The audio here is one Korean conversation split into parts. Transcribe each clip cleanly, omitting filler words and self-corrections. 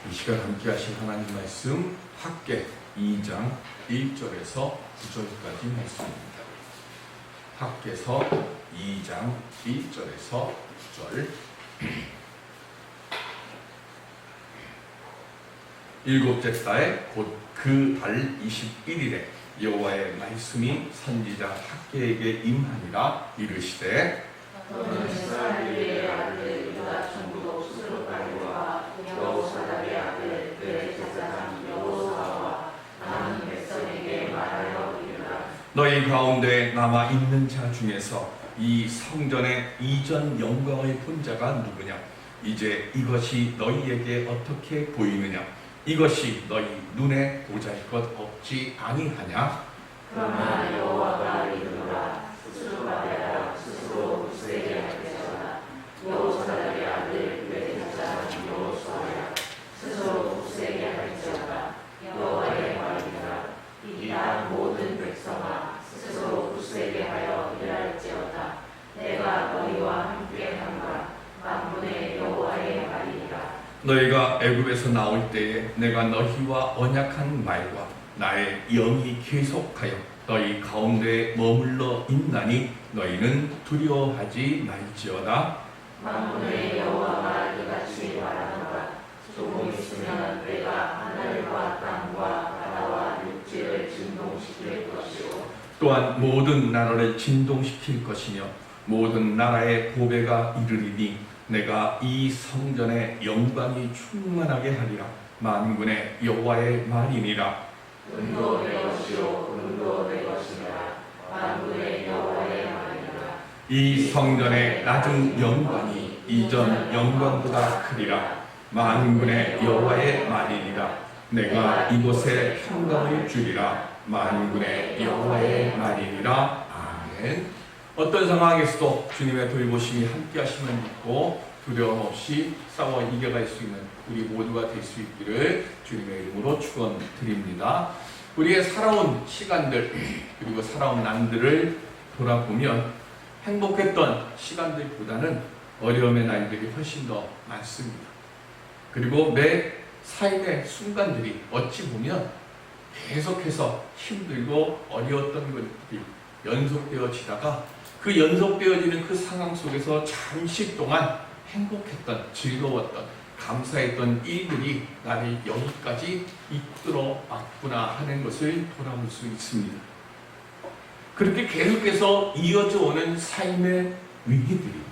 이 시간 함께 하신 하나님 말씀 학개 2장 1절에서 9절까지 말씀입니다. 학개서 2장 1절에서 9절. 일곱째 달 곧 그 달 21일에 여호와의 말씀이 선지자 학개에게 임하니라. 이르시되 너는 이스라엘의 아들 유다 총독 스룹바벨과 여호사닥의 아들 그의 제사장 여호사와 많은 백성에게 말하여 이르라. 너희 가운데 남아 있는 자 중에서 이 성전의 이전 영광을 본 자가 누구냐? 이제 이것이 너희에게 어떻게 보이느냐? 이것이 너희 눈에 보잘것 없지 아니하냐? 그러나 여호와가 이르노라. 스룹바벨아 스스로 굳세게 할지어다. 여호사닥의 아들 그의 제사장 여호수아야 스스로 굳세게 할지어다. 여호와의 말이니라. 이다 모든 백성아 스스로 굳세게 하여 일할지어다. 내가 너희와 함께함과 만군의 여호와의 말이니라. 너희가 애굽에서 나올 때에 내가 너희와 언약한 말과 나의 영이 계속하여 너희 가운데 머물러 있나니 너희는 두려워하지 말지어다. 만군의 여호와가 이같이 말하노라. 조금 있으면 내가 하늘과 땅과 바다와 육지를 진동시킬 것이요 또한 모든 나라를 진동시킬 것이며 모든 나라의 보배가 이르리니 내가 이 성전의 영광이 충만하게 하리라. 만군의 여호와의 말이니라. 은도 내 것이요 금도 내 것이니라. 만군의 여호와의 말이니라. 이 성전의 낮은 영광이 이전 영광보다 크리라. 만군의 여호와의 말이니라. 내가 이곳에 평강을 주리라. 만군의 여호와의 말이니라. 아멘. 어떤 상황에서도 주님의 돌보심이 함께 하심을 믿고 두려움 없이 싸워 이겨갈 수 있는 우리 모두가 될 수 있기를 주님의 이름으로 축원드립니다. 우리의 살아온 시간들 그리고 살아온 날들을 돌아보면 행복했던 시간들보다는 어려움의 날들이 훨씬 더 많습니다. 그리고 매 삶의 순간들이 어찌 보면 계속해서 힘들고 어려웠던 것들이 연속되어지다가 그 연속되어지는 그 상황 속에서 잠시 동안 행복했던, 즐거웠던, 감사했던 일들이 나를 여기까지 이끌어 왔구나 하는 것을 돌아볼 수 있습니다. 그렇게 계속해서 이어져 오는 삶의 위기들입니다.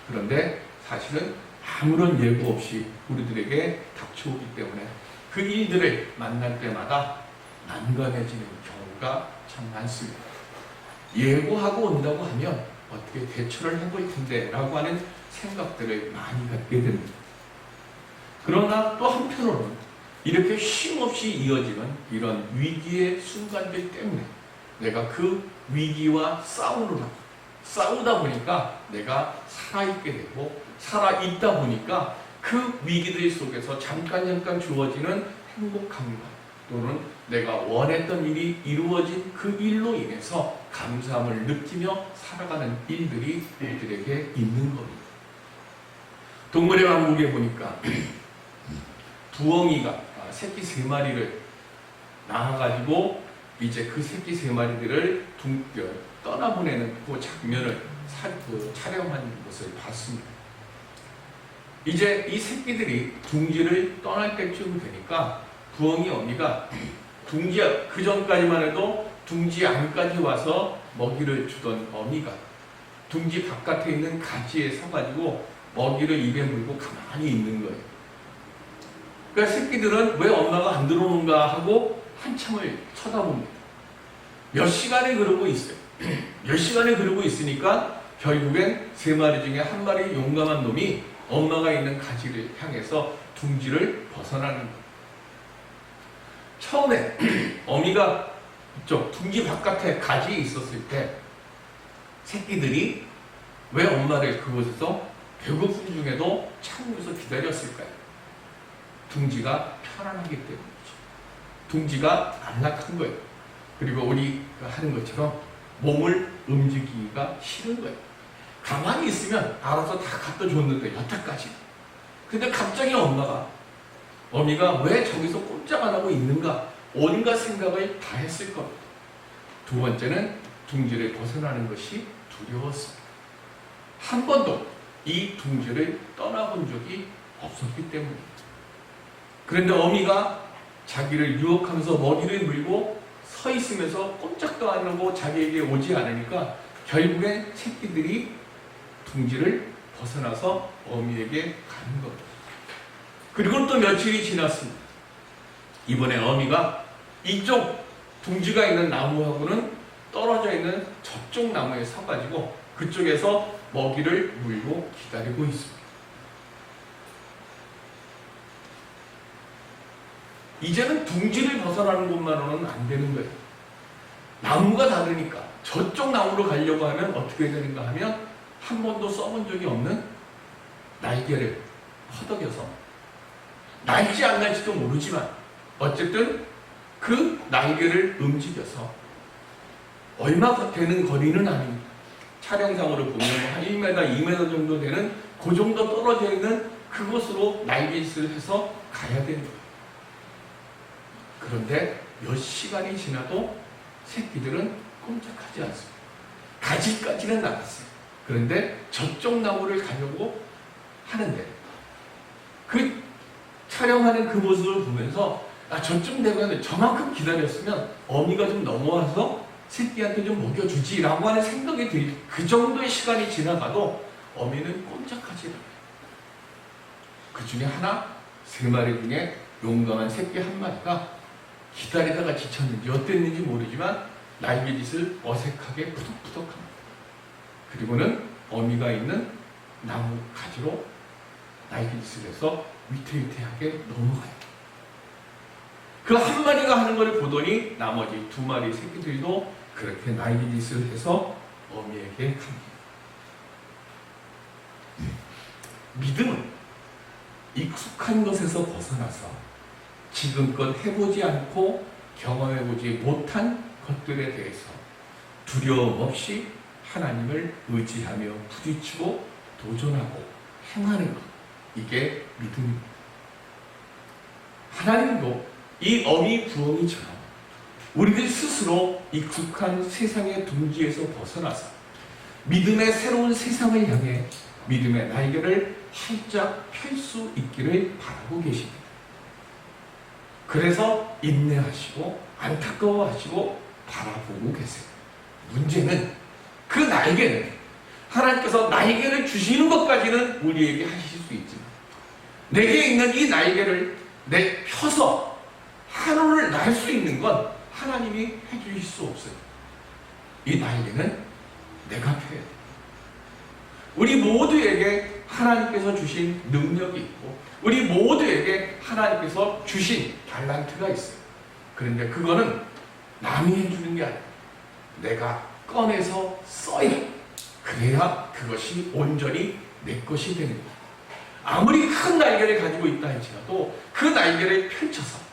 그런데 사실은 아무런 예고 없이 우리들에게 닥쳐오기 때문에 그 일들을 만날 때마다 난감해지는 경우가 참 많습니다. 예고하고 온다고 하면 어떻게 대처를 해볼 텐데 라고 하는 생각들을 많이 갖게 됩니다. 그러나 또 한편으로는 이렇게 쉼없이 이어지는 이런 위기의 순간들 때문에 내가 그 위기와 싸우다 보니까 내가 살아있게 되고 살아있다 보니까 그 위기들 속에서 잠깐 주어지는 행복함과 또는 내가 원했던 일이 이루어진 그 일로 인해서 감사함을 느끼며 살아가는 일들이 우리들에게 있는 겁니다. 동물의 왕국에 보니까 부엉이가 새끼 3마리를 낳아가지고 이제 그 새끼 3마리들을 떠나보내는 그 장면을 촬영한 것을 봤습니다. 이제 이 새끼들이 둥지를 떠날 때쯤 되니까 부엉이 어미가 그 전까지만 해도 둥지 안까지 와서 먹이를 주던 어미가 둥지 바깥에 있는 가지에 서가지고 먹이를 입에 물고 가만히 있는 거예요. 그러니까 새끼들은 왜 엄마가 안 들어오는가 하고 한참을 쳐다봅니다. 몇 시간을 그러고 있어요. 몇 시간을 그러고 있으니까 결국엔 3마리 중에 1마리 용감한 놈이 엄마가 있는 가지를 향해서 둥지를 벗어나는 거예요. 처음에 어미가 이쪽 둥지 바깥에 가지에 있었을 때 새끼들이 왜 엄마를 그곳에서 배고픈 중에도 참으면서 기다렸을까요? 둥지가 편안하기 때문이죠. 둥지가 안락한 거예요. 그리고 우리가 하는 것처럼 몸을 움직이기가 싫은 거예요. 가만히 있으면 알아서 다 갖다 줬는데 여태까지. 근데 갑자기 엄마가 어미가 왜 저기서 꼼짝 안 하고 있는가? 온갖 생각을 다 했을 겁니다. 두 번째는 둥지를 벗어나는 것이 두려웠습니다. 한 번도 이 둥지를 떠나본 적이 없었기 때문입니다. 그런데 어미가 자기를 유혹하면서 머리를 물고 서 있으면서 꼼짝도 안 하고 자기에게 오지 않으니까 결국엔 새끼들이 둥지를 벗어나서 어미에게 가는 겁니다. 그리고 또 며칠이 지났습니다. 이번에 어미가 이쪽 둥지가 있는 나무하고는 떨어져 있는 저쪽 나무에 서가지고 그쪽에서 먹이를 물고 기다리고 있습니다. 이제는 둥지를 벗어나는 것만으로는 안 되는 거예요. 나무가 다르니까 저쪽 나무로 가려고 하면 어떻게 되는가 하면 한 번도 써본 적이 없는 날개를 허덕여서 날지 안 날지도 모르지만 어쨌든 그 날개를 움직여서 얼마 되는 거리는 아닙니다. 촬영상으로 보면 한 1m, 2m 정도 되는 그 정도 떨어져 있는 그곳으로 날개짓을 해서 가야 되는 거예요. 그런데 몇 시간이 지나도 새끼들은 꼼짝하지 않습니다. 가지까지는 나갔어요. 그런데 저쪽 나무를 가려고 하는데 그 촬영하는 그 모습을 보면서 저쯤 되면 저만큼 기다렸으면 어미가 좀 넘어와서 새끼한테 좀 먹여주지 라고 하는 생각이 들기, 그 정도의 시간이 지나가도 어미는 꼼짝하지 않아요. 그 중에 하나, 3마리 중에 용감한 새끼 한 마리가 기다리다가 지쳤는지 어땠는지 모르지만 날개짓을 어색하게 푸덕푸덕합니다. 그리고는 어미가 있는 나무 가지로 날개짓을 해서 위태위태하게 넘어가요. 그 한 마리가 하는 걸 보더니 나머지 2마리 새끼들도 그렇게 날개짓을 해서 어미에게 갑니다. 믿음은 익숙한 것에서 벗어나서 지금껏 해보지 않고 경험해보지 못한 것들에 대해서 두려움 없이 하나님을 의지하며 부딪히고 도전하고 행하는 것, 이게 믿음입니다. 하나님도 이 어미 부엉이처럼 우리들 스스로 익숙한 세상의 둥지에서 벗어나서 믿음의 새로운 세상을 향해 믿음의 날개를 활짝 펼 수 있기를 바라고 계십니다. 그래서 인내하시고 안타까워하시고 바라보고 계세요. 문제는 그 날개는 하나님께서 날개를 주시는 것까지는 우리에게 하실 수 있지만 내게 있는 이 날개를 펴서 하늘을 날 수 있는 건 하나님이 해주실 수 없어요. 이 날개는 내가 펴야 돼요. 우리 모두에게 하나님께서 주신 능력이 있고 우리 모두에게 하나님께서 주신 달란트가 있어요. 그런데 그거는 남이 해주는 게 아니에요. 내가 꺼내서 써야, 그래야 그것이 온전히 내 것이 되는 거예요. 아무리 큰 날개를 가지고 있다 할지라도 그 날개를 펼쳐서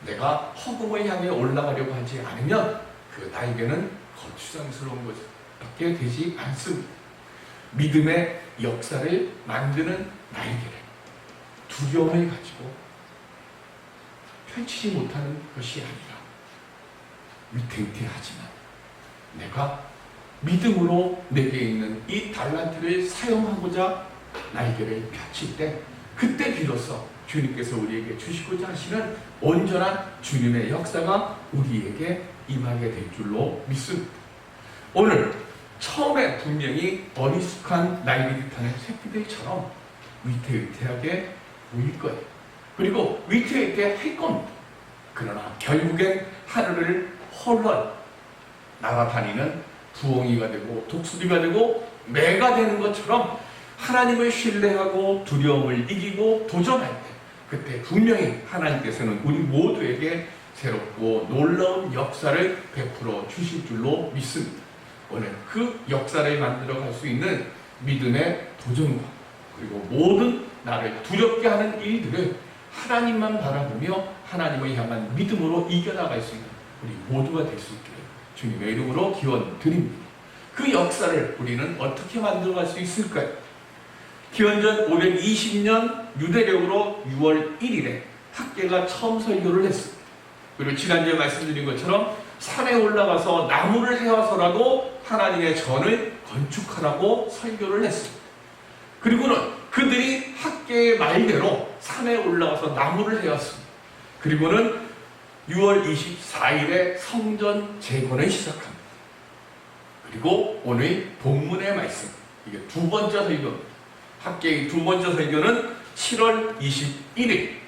내가 허공을 향해 올라가려고 하지 않으면 그 날개는 거추장스러운 것밖에 되지 않습니다. 믿음의 역사를 만드는 날개를, 두려움을 가지고 펼치지 못하는 것이 아니라 위태위태하지만 내가 믿음으로 내게 있는 이 달란트를 사용하고자 날개를 펼칠 때 그때 비로소 주님께서 우리에게 주시고자 하시는 온전한 주님의 역사가 우리에게 임하게 될 줄로 믿습니다. 오늘 처음에 분명히 어리숙한 날개짓하는 새끼들처럼 위태위태하게 보일 거예요. 그리고 위태위태 할 겁니다. 그러나 결국엔 하늘을 헐헐 날아다니는 부엉이가 되고 독수리가 되고 매가 되는 것처럼 하나님을 신뢰하고 두려움을 이기고 도전할 때 그때 분명히 하나님께서는 우리 모두에게 새롭고 놀라운 역사를 베풀어 주실 줄로 믿습니다. 오늘 그 역사를 만들어 갈 수 있는 믿음의 도전과 그리고 모든 나를 두렵게 하는 일들을 하나님만 바라보며 하나님을 향한 믿음으로 이겨나갈 수 있는 우리 모두가 될 수 있기를 주님의 이름으로 기원 드립니다. 그 역사를 우리는 어떻게 만들어갈 수 있을까요? 기원전 520년 유대력으로 6월 1일에 학계가 처음 설교를 했습니다. 그리고 지난주에 말씀드린 것처럼 산에 올라가서 나무를 헤어서라도 하나님의 전을 건축하라고 설교를 했습니다. 그리고는 그들이 학계의 말대로 산에 올라가서 나무를 헤었습니다. 그리고는 6월 24일에 성전 재건을 시작합니다. 그리고 오늘 본문의 말씀, 이게 두 번째 설교입니다. 학계의 두 번째 설교는 7월 21일,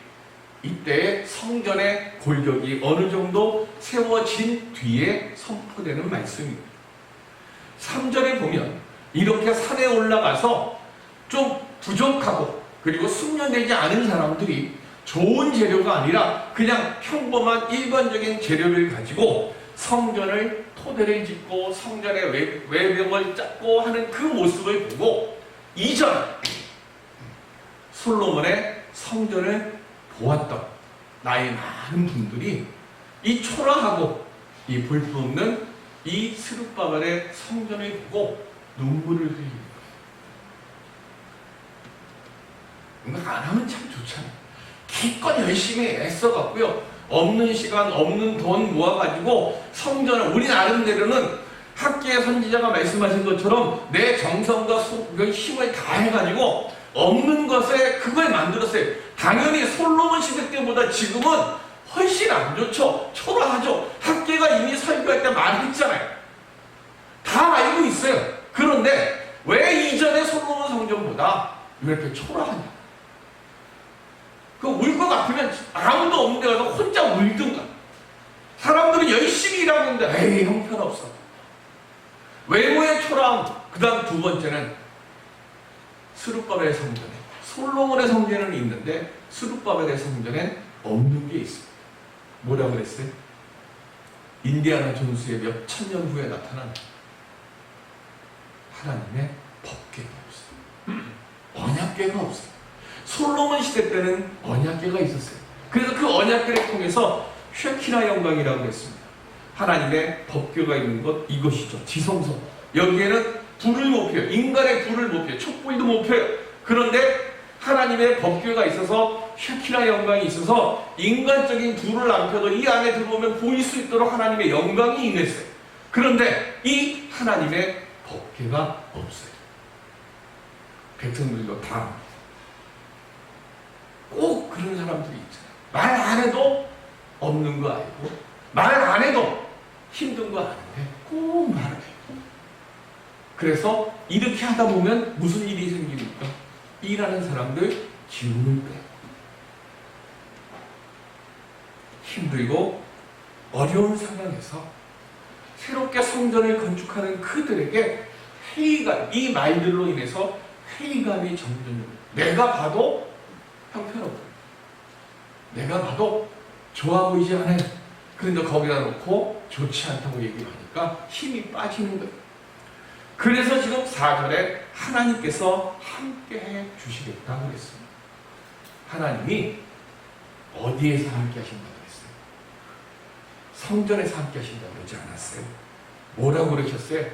이때 성전의 골격이 어느 정도 세워진 뒤에 선포되는 말씀입니다. 3절에 보면 이렇게 산에 올라가서 좀 부족하고 그리고 숙련되지 않은 사람들이 좋은 재료가 아니라 그냥 평범한 일반적인 재료를 가지고 성전을 토대를 짓고 성전의 외벽을 짰고 하는 그 모습을 보고 2절 솔로몬의 성전을 보았던 나이 많은 분들이 이 초라하고 이 볼품없는 이 스룹바벨의 성전을 보고 눈물을 흘립니다. 뭔가 안 하면 참 좋잖아요. 기껏 열심히 애써갖고요, 없는 시간, 없는 돈 모아가지고 성전을, 우리 나름대로는 학계의 선지자가 말씀하신 것처럼 내 정성과 힘을 다 해가지고 없는 것에 그걸 만들었어요. 당연히 솔로몬 시대 때보다 지금은 훨씬 안 좋죠. 초라하죠. 학계가 이미 설교할 때 말했잖아요. 다 알고 있어요. 그런데 왜 이전의 솔로몬 성전보다 이렇게 초라하냐? 그 울 것 같으면 아무도 없는 데 가서 혼자 울든가. 사람들은 열심히 일하고 있는데 에이 형편없어. 외모의 초라함. 그 다음 두 번째는 스룹바벨의 성전에, 솔로몬의 성전에는 있는데 스룹바벨의 성전엔 없는 게 있습니다. 뭐라고 그랬어요? 인디아나 존스의 몇 천년 후에 나타난 하나님의 법궤가 없어요. 언약궤가 없어요. 솔로몬 시대 때는 언약궤가 있었어요. 그래서 그 언약궤를 통해서 쉐키나 영광이라고 했습니다. 하나님의 법궤가 있는 것, 이것이죠. 지성소. 여기에는 불을 못 펴요. 인간의 불을 못 펴요. 촛불도 못 펴요. 그런데 하나님의 법궤가 있어서 쉐키나 영광이 있어서 인간적인 불을 안 펴도 이 안에 들어오면 보일 수 있도록 하나님의 영광이 임했어요. 그런데 이 하나님의 법궤가 없어요. 백성들도 다 꼭 그런 사람들이 있잖아요. 말 안 해도 없는 거 알고 말 안 해도 힘든 거 아는데 꼭 말을 해요. 그래서 이렇게 하다 보면 무슨 일이 생깁니까? 일하는 사람들 기운을 빼요. 힘들고 어려운 상황에서 새롭게 성전을 건축하는 그들에게 회의감, 이 말들로 인해서 회의감이 점점, 내가 봐도 형편없고 내가 봐도 좋아 보이지 않아요. 그런데 거기다 놓고 좋지 않다고 얘기를 하니까 힘이 빠지는 거예요. 그래서 지금 4절에 하나님께서 함께해 주시겠다고 그랬습니다. 하나님이 어디에서 함께 하신다고 그랬어요? 성전에서 함께 하신다고 그러지 않았어요? 뭐라고 그러셨어요?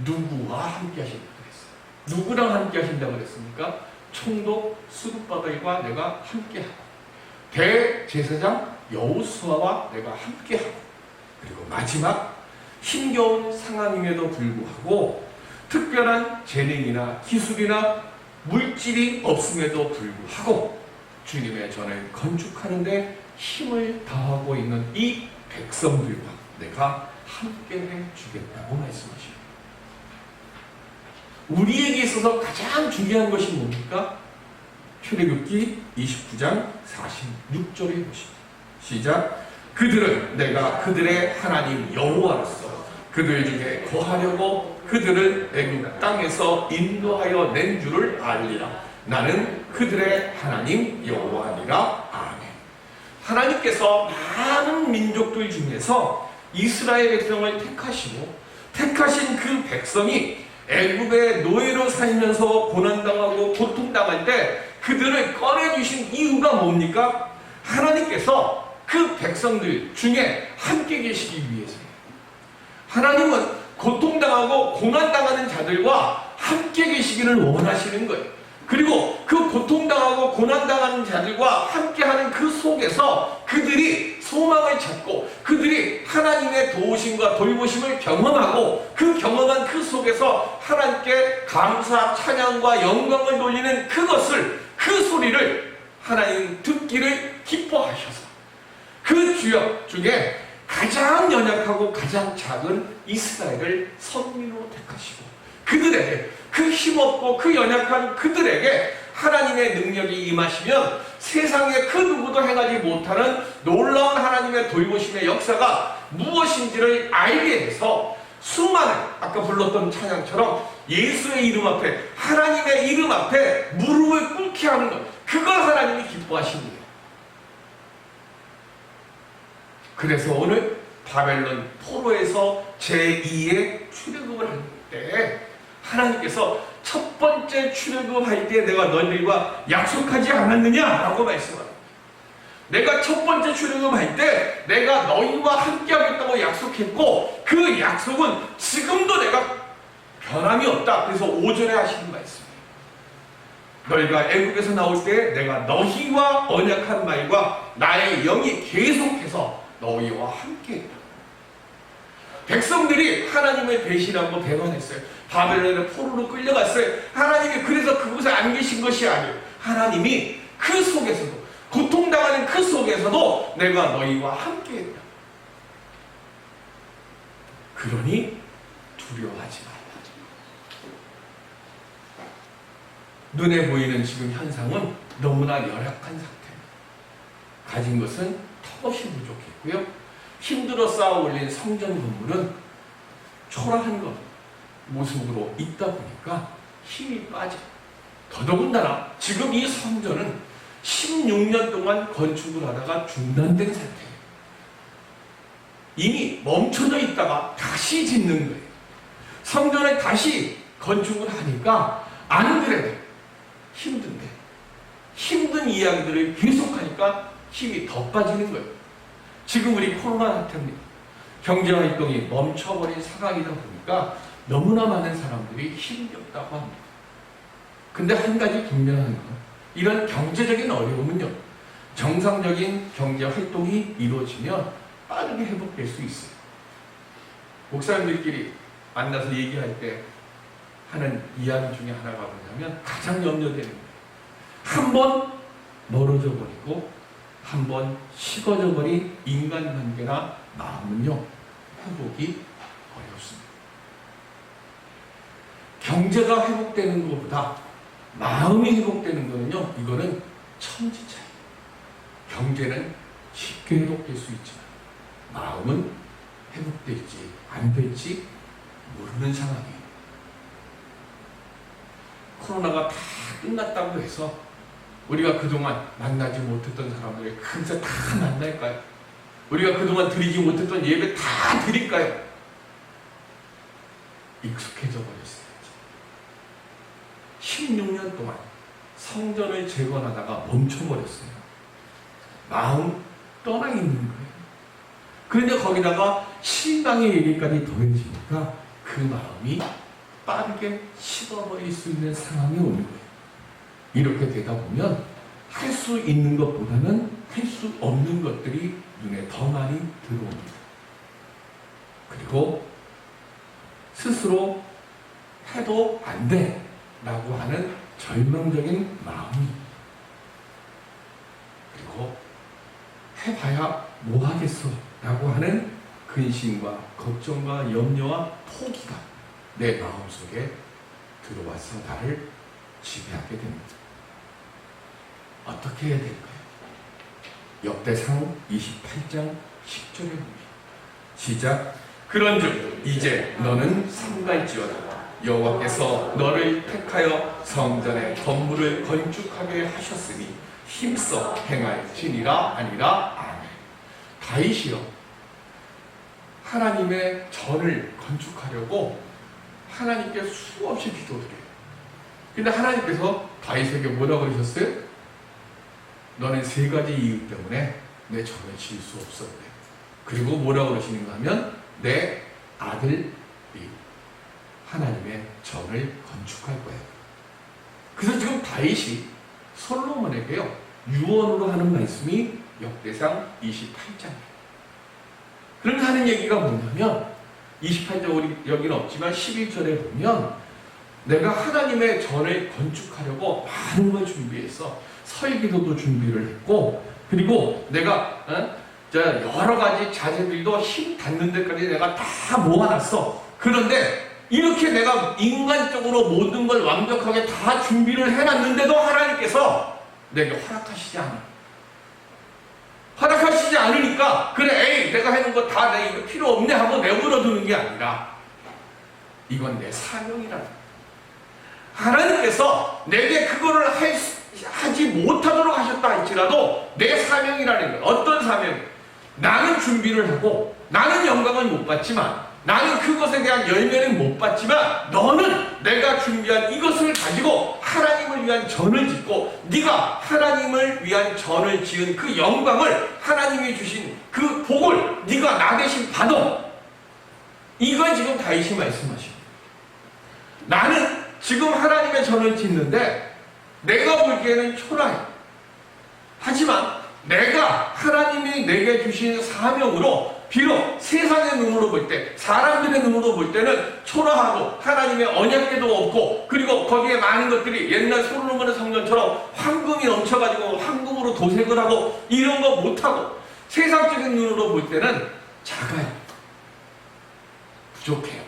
누구와 함께 하신다고 그랬어요? 누구랑 함께 하신다고 그랬습니까? 총독 스룹바벨과 내가 함께하고 대제사장 여호수아와 내가 함께하고 그리고 마지막 힘겨운 상황임에도 불구하고 특별한 재능이나 기술이나 물질이 없음에도 불구하고 주님의 전을 건축하는 데 힘을 다하고 있는 이 백성들과 내가 함께해 주겠다고 말씀하십니다. 우리에게 있어서 가장 중요한 것이 뭡니까? 출애굽기 29장 46절에 보십니다. 시작. 그들은 내가 그들의 하나님 여호와로서 그들 중에 거하려고 그들을 애굽 땅에서 인도하여 낸 줄을 알리라. 나는 그들의 하나님 여호와니라. 아멘. 하나님께서 많은 민족들 중에서 이스라엘 백성을 택하시고 택하신 그 백성이 애굽의 노예로 살면서 고난당하고 고통당할 때 그들을 꺼내주신 이유가 뭡니까? 하나님께서 그 백성들 중에 함께 계시기 위해서예요. 하나님은 고통당하고 고난당하는 자들과 함께 계시기를 원하시는 거예요. 그리고 그 고통당하고 고난당하는 자들과 함께하는 그 속에서 그들이 소망을 찾고 그들이 하나님의 도우심과 돌보심을 경험하고 그 경험한 그 속에서 하나님께 감사, 찬양과 영광을 돌리는 그것을, 그 소리를 하나님 듣기를 기뻐하셔서 그 지역 중에 가장 연약하고 가장 작은 이스라엘을 선민으로 택하시고 그들에게, 그 힘없고 그 연약한 그들에게 하나님의 능력이 임하시면 세상에 그 누구도 행하지 못하는 놀라운 하나님의 돌보심의 역사가 무엇인지를 알게 돼서 수많은, 아까 불렀던 찬양처럼 예수의 이름 앞에, 하나님의 이름 앞에 무릎을 꿇게 하는 것, 그걸 하나님이 기뻐하십니다. 그래서 오늘 바벨론 포로에서 제2의 출애굽을 할 때 하나님께서 첫 번째 출애굽할 때 내가 너희들과 약속하지 않았느냐라고 말씀합니다. 내가 첫 번째 출애굽할 때 내가 너희와 함께하겠다고 약속했고 그 약속은 지금도 내가 변함이 없다. 그래서 5절에 하시는 말씀이에요. 너희가 애국에서 나올 때 내가 너희와 언약한 말과 나의 영이 계속해서 너희와 함께했다. 백성들이 하나님을 배신하고 배반했어요. 바벨론의 포로로 끌려갔어요. 하나님이 그래서 그곳에 안 계신 것이 아니에요. 하나님이 그 속에서도, 고통당하는 그 속에서도 내가 너희와 함께했다. 그러니 두려워하지 말라. 눈에 보이는 지금 현상은 너무나 열악한 상태입니다. 가진 것은 턱없이 부족했고요. 힘들어 쌓아 올린 성전 건물은 초라한 것 모습으로 있다 보니까 힘이 빠져. 더더군다나 지금 이 성전은 16년 동안 건축을 하다가 중단된 상태예요. 이미 멈춰져 있다가 다시 짓는 거예요. 성전을 다시 건축을 하니까 안 그래도 힘든데 힘든 이야기들을 계속하니까 힘이 더 빠지는 거예요. 지금 우리 코로나 사태입니다. 경제활동이 멈춰버린 상황이다 보니까 너무나 많은 사람들이 힘겹다고 합니다. 근데 한 가지 분명한 건 이런 경제적인 어려움은요, 정상적인 경제활동이 이루어지면 빠르게 회복될 수 있어요. 목사님들끼리 만나서 얘기할 때 하는 이야기 중에 하나가 뭐냐면 가장 염려되는 거예요. 한 번 멀어져 버리고 한 번 식어져 버린 인간관계나 마음은요, 회복이 어렵습니다. 경제가 회복되는 것보다 마음이 회복되는 거는요, 이거는 천지 차이. 경제는 쉽게 회복될 수 있지만 마음은 회복될지 안 될지 모르는 상황이에요. 코로나가 다 끝났다고 해서 우리가 그동안 만나지 못했던 사람들을 금세 다 만날까요? 우리가 그동안 드리지 못했던 예배 다 드릴까요? 익숙해져 버렸어야지. 16년 동안 성전을 재건하다가 멈춰버렸어요. 마음 떠나 있는 거예요. 그런데 거기다가 신앙의 얘기까지 더해지니까 그 마음이 빠르게 식어버릴 수 있는 상황이 오는 거예요. 이렇게 되다 보면 할 수 있는 것보다는 할 수 없는 것들이 눈에 더 많이 들어옵니다. 그리고 스스로 해도 안 돼 라고 하는 절망적인 마음이, 그리고 해봐야 뭐 하겠어 라고 하는 근심과 걱정과 염려와 포기가 내 마음속에 들어와서 나를 지배하게 됩니다. 어떻게 해야 될까요? 역대상 28장 10절에 보면 시작. 그런즉 이제 너는 삼갈지어다. 여호와께서 너를 택하여 성전의 건물을 건축하게 하셨으니 힘써 행할지니라 아니라. 아멘. 다윗이요, 하나님의 전을 건축하려고 하나님께 수없이 기도를 해요. 근데 하나님께서 다윗에게 뭐라고 그러셨어요? 너는 세 가지 이유 때문에 내 전을 지을 수 없었대. 그리고 뭐라고 그러시는가 하면 내 아들이 하나님의 전을 건축할 거예요. 그래서 지금 다윗이 솔로몬에게요 유언으로 하는 말씀이 역대상 28장이에요. 그런데 하는 얘기가 뭐냐면 28장 우리 여기는 없지만 11절에 보면 내가 하나님의 전을 건축하려고 많은 걸 준비했어. 설기도도 준비를 했고 그리고 내가 여러 가지 자재들도 힘 닿는 데까지 내가 다 모아놨어. 그런데 이렇게 내가 인간적으로 모든 걸 완벽하게 다 준비를 해놨는데도 하나님께서 내게 허락하시지 않아. 허락하시지 않으니까 그래 에이 내가 해놓은 거 다 내 이거 필요 없네 하고 내버려 두는 게 아니라 이건 내 사명이라는 거야. 하나님께서 내게 그거를 하지 못하도록 하셨다 할지라도 내 사명이라는 거야. 어떤 사명? 나는 준비를 하고 나는 영광은 못 받지만 나는 그것에 대한 열매는 못 받지만 너는 내가 준비한 이것을 가지고 하나님을 위한 전을 짓고 네가 하나님을 위한 전을 지은 그 영광을 하나님이 주신 그 복을 네가 나 대신 받아. 이건 지금 다윗이 말씀하십니다. 나는 지금 하나님의 전을 짓는데 내가 보기에는 초라해. 하지만 내가 하나님이 내게 주신 사명으로 비록 세상의 눈으로 볼 때 사람들의 눈으로 볼 때는 초라하고 하나님의 언약궤도 없고 그리고 거기에 많은 것들이 옛날 솔로몬의 성전처럼 황금이 넘쳐가지고 황금으로 도색을 하고 이런 거 못하고 세상적인 눈으로 볼 때는 작아요. 부족해요.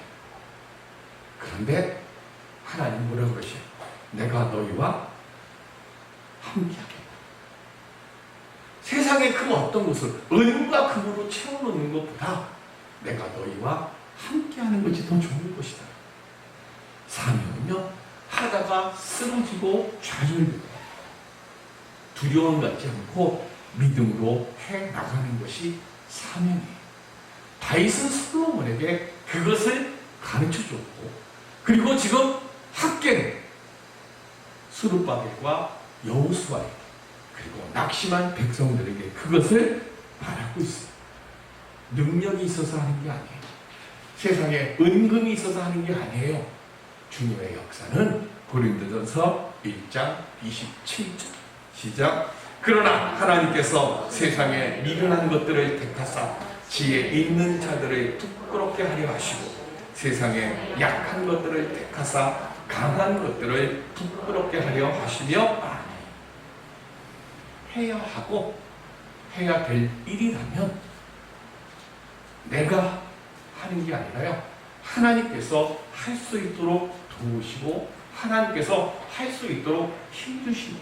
그런데 하나님 뭐라고 그러셔요? 내가 너희와 함께하겠다. 세상의 그 어떤 것을 은과 금으로 채워놓는 것보다 내가 너희와 함께하는 것이 더 좋은 것이다. 사명은요 하다가 쓰러지고 좌절되고 두려움 갖지 않고 믿음으로 해나가는 것이 사명이에요. 다윗은 솔로몬에게 그것을 가르쳐줬고 그리고 지금 학계는 스룹바벨과 여호수아에게 그리고 낙심한 백성들에게 그것을 말하고 있어요. 능력이 있어서 하는 게 아니에요. 세상에 은금이 있어서 하는 게 아니에요. 주님의 역사는 고린도전서 1장 27절 시작. 그러나 하나님께서 세상에 미련한 것들을 택하사 지혜 있는 자들을 부끄럽게 하려 하시고 세상에 약한 것들을 택하사 강한 것들을 부끄럽게 하려 하시며 해야 하고 해야 될 일이라면 내가 하는 게 아니라요 하나님께서 할 수 있도록 도우시고 하나님께서 할 수 있도록 힘주시고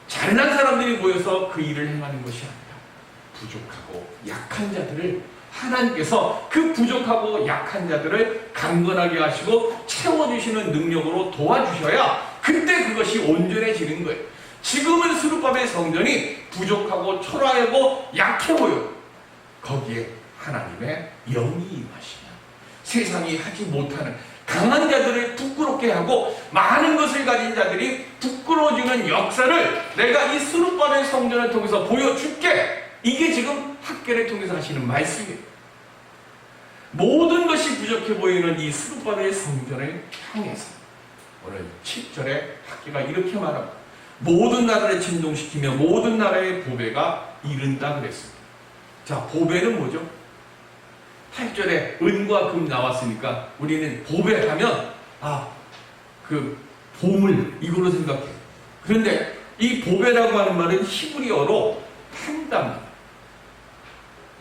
잘난 사람들이 모여서 그 일을 행하는 것이 아니라 부족하고 약한 자들을 하나님께서 그 부족하고 약한 자들을 강건하게 하시고 채워주시는 능력으로 도와주셔야 그때 그것이 온전해지는 거예요. 지금은 스룹바벨 성전이 부족하고 초라하고 약해 보여요. 거기에 하나님의 영이 임하시면 세상이 하지 못하는 강한 자들을 부끄럽게 하고 많은 것을 가진 자들이 부끄러워지는 역사를 내가 이 스룹바벨 성전을 통해서 보여줄게. 이게 지금 학계를 통해서 하시는 말씀이에요. 모든 것이 부족해 보이는 이 스룹바벨 성전을 향해서 오늘 7절에 학계가 이렇게 말합니다. 모든 나라를 진동시키며 모든 나라의 보배가 이른다 그랬습니다. 자, 보배는 뭐죠? 8절에 은과 금 나왔으니까 우리는 보배하면 그 보물 이걸로 생각해요. 그런데 이 보배라고 하는 말은 히브리어로 햄다입니다.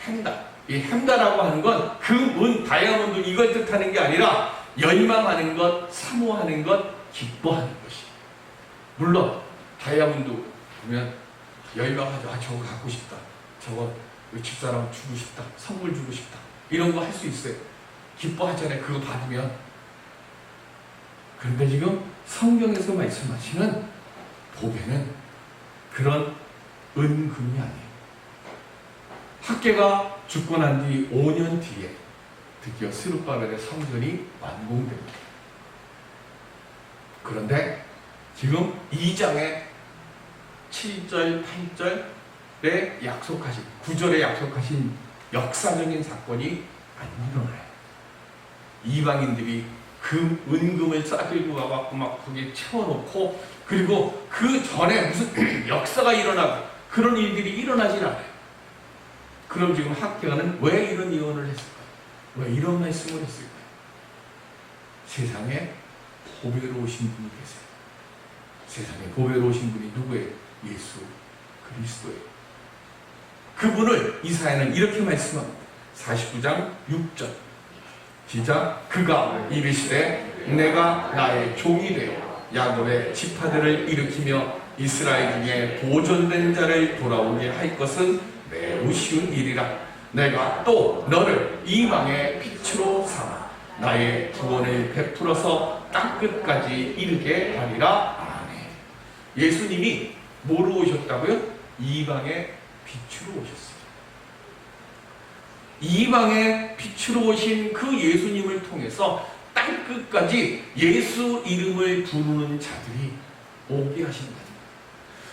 햄다. 이 햄다라고 하는 건 금, 은, 다이아몬드 이걸 뜻하는 게 아니라 열망하는 것, 사모하는 것, 기뻐하는 것이. 물론 다이아몬드 보면 열망하죠. 저거 갖고 싶다. 저거 집사람 주고 싶다. 선물 주고 싶다. 이런 거 할 수 있어요. 기뻐하잖아요. 그거 받으면. 그런데 지금 성경에서 말씀하시는 보배는 그런 은금이 아니에요. 학계가 죽고 난 뒤 5년 뒤에 드디어 스룹바벨의 성전이 완공됩니다. 그런데 지금 2장의 7절, 8절에 약속하신 9절에 약속하신 역사적인 사건이 안 일어나요. 이방인들이 은금을 싸들고 와갖고 막 거기에 채워놓고, 그리고 그 전에 무슨 역사가 일어나고 그런 일들이 일어나질 않아요. 그럼 지금 학계가는 왜 이런 예언을 했을까요? 왜 이런 말씀을 했을까요? 세상에 보배로우신 분이 계세요. 세상에 보배로우신 분이 누구예요? 예수 그리스도예요. 그분을 이사야는 이렇게 말씀합니다. 49장 6절 시작. 그가 이르시되 내가 나의 종이 되어 야곱의 지파들을 일으키며 이스라엘 중에 보존된 자를 돌아오게 할 것은 매우 쉬운 일이라. 내가 또 너를 이방의 빛으로 삼아 나의 구원을 베풀어서 땅끝까지 이르게 하리라. 아멘. 예수님이 뭐로 오셨다고요? 이방의 빛으로 오셨어요. 이방의 빛으로 오신 그 예수님을 통해서 땅끝까지 예수 이름을 부르는 자들이 오게 하신 겁니다.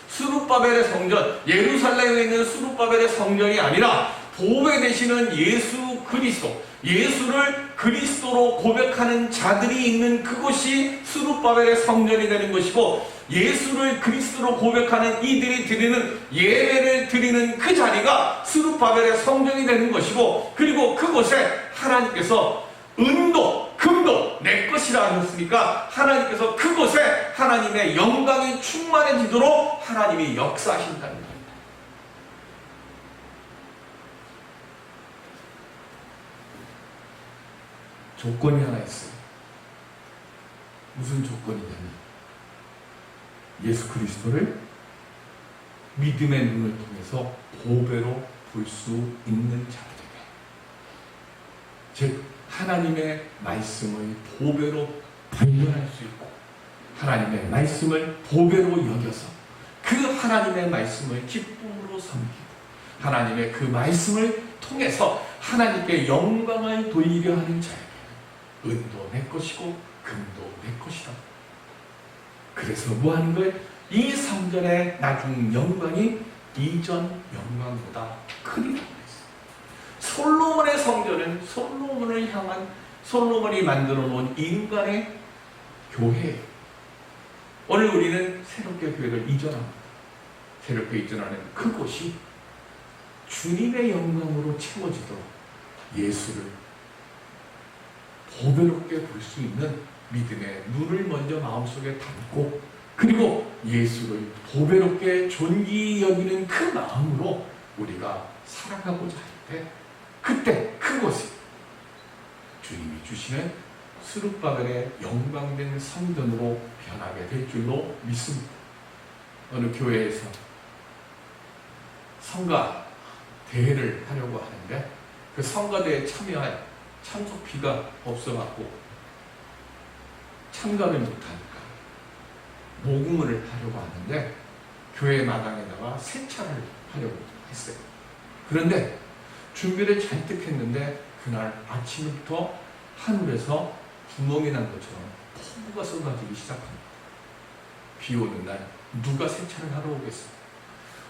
스룹바벨의 성전, 예루살렘에 있는 스룹바벨의 성전이 아니라 보배 되시는 예수 그리스도, 예수를 그리스도로 고백하는 자들이 있는 그곳이 스룹바벨의 성전이 되는 것이고, 예수를 그리스도로 고백하는 이들이 드리는 예배를 드리는 그 자리가 스룹바벨의 성전이 되는 것이고, 그리고 그곳에 하나님께서 은도 금도 내 것이라 하셨으니까 하나님께서 그곳에 하나님의 영광이 충만해지도록 하나님이 역사하신다는 겁니다. 조건이 하나 있어요. 무슨 조건이냐면 예수 그리스도를 믿음의 눈을 통해서 보배로 볼 수 있는 자들에게, 즉 하나님의 말씀을 보배로 발견할 수 있고 하나님의 말씀을 보배로 여겨서 그 하나님의 말씀을 기쁨으로 섬기고 하나님의 그 말씀을 통해서 하나님께 영광을 돌리려 하는 자에게 은도 내 것이고 금도 내 것이다. 그래서 뭐 하는 거예요? 이 성전의 나중 영광이 이전 영광보다 크리라고 솔로몬의 성전은 솔로몬을 향한, 솔로몬이 만들어 놓은 인간의 교회예요. 오늘 우리는 새롭게 교회를 이전합니다. 새롭게 이전하는 그곳이 주님의 영광으로 채워지도록 예수를 보배롭게 볼 수 있는 믿음의 눈을 먼저 마음속에 담고, 그리고 예수를 보배롭게 존귀히 여기는 그 마음으로 우리가 살아가고자 할 때, 그때 그곳이 주님이 주시는 스룹바벨의 영광된 성전으로 변하게 될 줄로 믿습니다. 어느 교회에서 성가 대회를 하려고 하는데 그 성가대회에 참여할 참석비가 없어갖고 참가를 못하니까 모금을 하려고 하는데 교회 마당에다가 세차를 하려고 했어요. 그런데 준비를 잔뜩 했는데 그날 아침부터 하늘에서 구멍이 난 것처럼 폭우가 쏟아지기 시작합니다. 비 오는 날 누가 세차를 하러 오겠어요?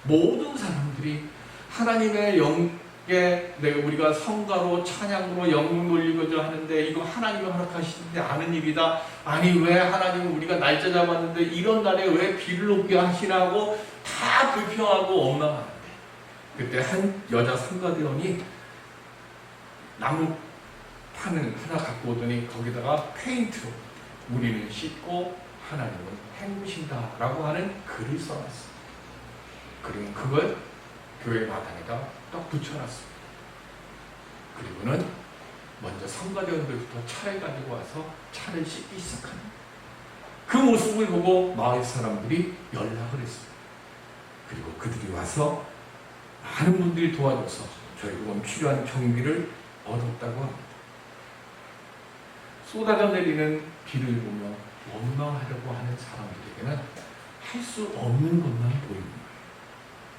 모든 사람들이 하나님의 영에 우리가 성가로 찬양으로 영웅 돌리고자 하는데 이거 하나님이 허락하시는데 아는 일이다. 아니 왜 하나님은 우리가 날짜 잡았는데 이런 날에 왜 비를 오게 하시라고 다 불평하고 원망하는데, 그때 한 여자 성가대원이 나무 판을 하나 갖고 오더니 거기다가 페인트로 우리는 씻고 하나님은 헹구신다 라고 하는 글을 써놨습니다. 그리고 그걸 교회 마당에다 딱 붙여놨습니다. 그리고는 먼저 성가대원들부터 차를 가지고 와서 차를 씻기 시작합니다. 그 모습을 보고 마을 사람들이 연락을 했습니다. 그리고 그들이 와서 많은 분들이 도와줘서 결국은 필요한 경비를 얻었다고 합니다. 쏟아져 내리는 비를 보며 원망하려고 하는 사람들에게는 할 수 없는 것만 보입니다.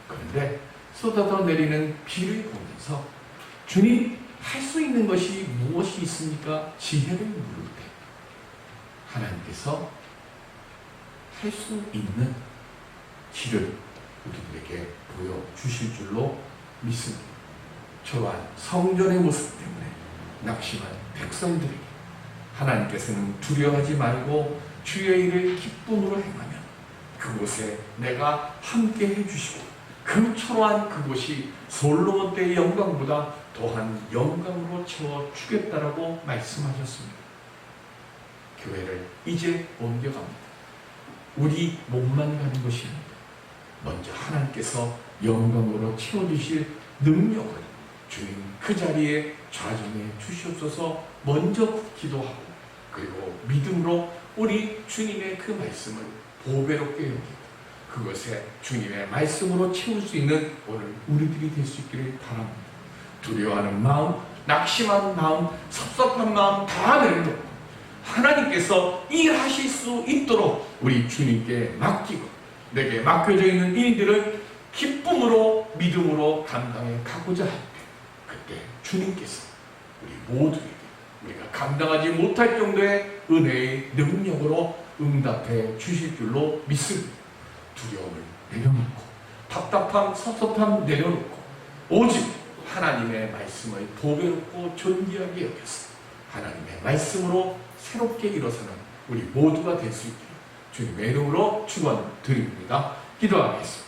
그런데 쏟아져 내리는 비를 보면서 주님, 할 수 있는 것이 무엇이 있습니까? 지혜를 물을 때 하나님께서 할 수 있는 길을 우리들에게 보여주실 줄로 믿습니다. 저러한 성전의 모습 때문에 낙심한 백성들에게 하나님께서는 두려워하지 말고 주의 일을 기쁨으로 행하면 그곳에 내가 함께 해주시고 그 초라한 그곳이 솔로몬 때의 영광보다 더한 영광으로 채워주겠다라고 말씀하셨습니다. 교회를 이제 옮겨갑니다. 우리 몸만 가는 것이 아니라 먼저 하나님께서 영광으로 채워주실 능력을 주님 그 자리에 좌정해 주시옵소서. 먼저 기도하고 그리고 믿음으로 우리 주님의 그 말씀을 보배롭게 여기고 그것에 주님의 말씀으로 채울 수 있는 오늘 우리들이 될 수 있기를 바랍니다. 두려워하는 마음, 낙심하는 마음, 섭섭한 마음 다 내려놓고 하나님께서 일하실 수 있도록 우리 주님께 맡기고 내게 맡겨져 있는 일들을 기쁨으로 믿음으로 감당해 가고자 할 때 그때 주님께서 우리 모두에게 우리가 감당하지 못할 정도의 은혜의 능력으로 응답해 주실 줄로 믿습니다. 두려움을 내려놓고 답답함, 섭섭함 내려놓고 오직 하나님의 말씀을 보배롭고 존귀하게 여겨서 하나님의 말씀으로 새롭게 일어서는 우리 모두가 될 수 있기를 주님의 이름으로 축원드립니다. 기도하겠습니다.